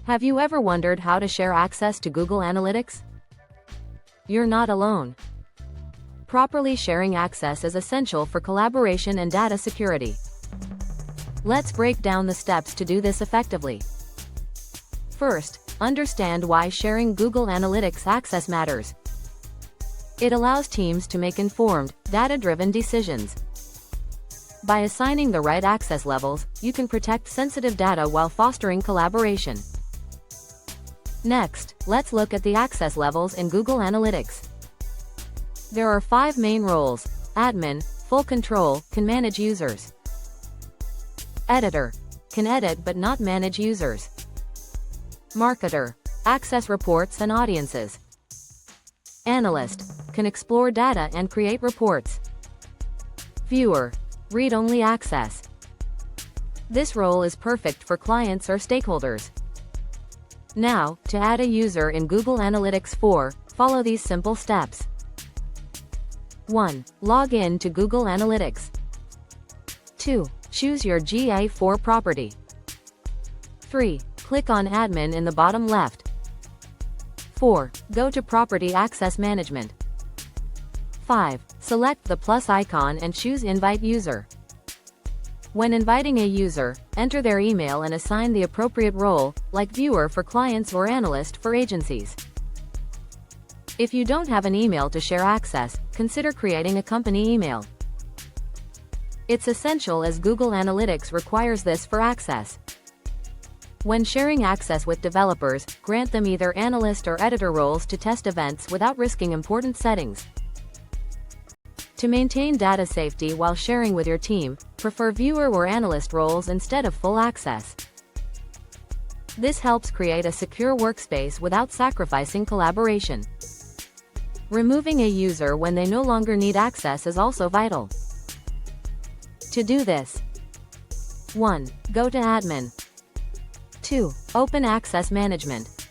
Have you ever wondered how to share access to Google Analytics? You're not alone. Properly sharing access is essential for collaboration and data security. Let's break down the steps to do this effectively. First, understand why sharing Google Analytics access matters. It allows teams to make informed, data-driven decisions. By assigning the right access levels, you can protect sensitive data while fostering collaboration. Next, let's look at the access levels in Google Analytics. There are 5 main roles. Admin, full control, can manage users. Editor, can edit but not manage users. Marketer, access reports and audiences. Analyst, can explore data and create reports. Viewer, read-only access. This role is perfect for clients or stakeholders. Now, to add a user in Google Analytics 4, follow these simple steps. 1. Log in to Google Analytics. 2. Choose your GA4 property. 3. Click on Admin in the bottom left. 4. Go to Property Access Management. 5. Select the plus icon and choose Invite User. When inviting a user, enter their email and assign the appropriate role, like viewer for clients or analyst for agencies. If you don't have an email to share access, consider creating a company email. It's essential as Google Analytics requires this for access. When sharing access with developers, grant them either analyst or editor roles to test events without risking important settings. To maintain data safety while sharing with your team, prefer viewer or analyst roles instead of full access. This helps create a secure workspace without sacrificing collaboration. Removing a user when they no longer need access is also vital. To do this, 1. Go to Admin. 2. Open Access Management.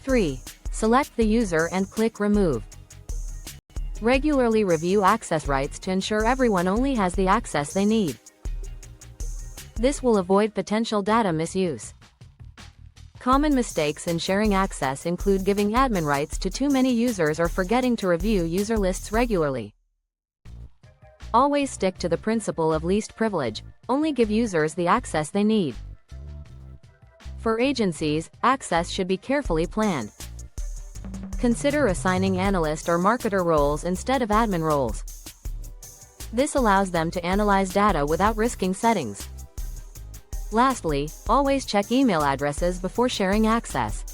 3. Select the user and click Remove. Regularly review access rights to ensure everyone only has the access they need. This will avoid potential data misuse. Common mistakes in sharing access include giving admin rights to too many users or forgetting to review user lists regularly. Always stick to the principle of least privilege, only give users the access they need. For agencies, access should be carefully planned. Consider assigning analyst or marketer roles instead of admin roles. This allows them to analyze data without risking settings. Lastly, always check email addresses before sharing access.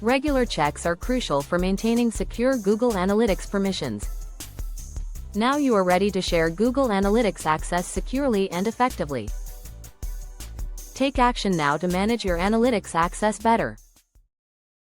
Regular checks are crucial for maintaining secure Google Analytics permissions. Now you are ready to share Google Analytics access securely and effectively. Take action now to manage your analytics access better.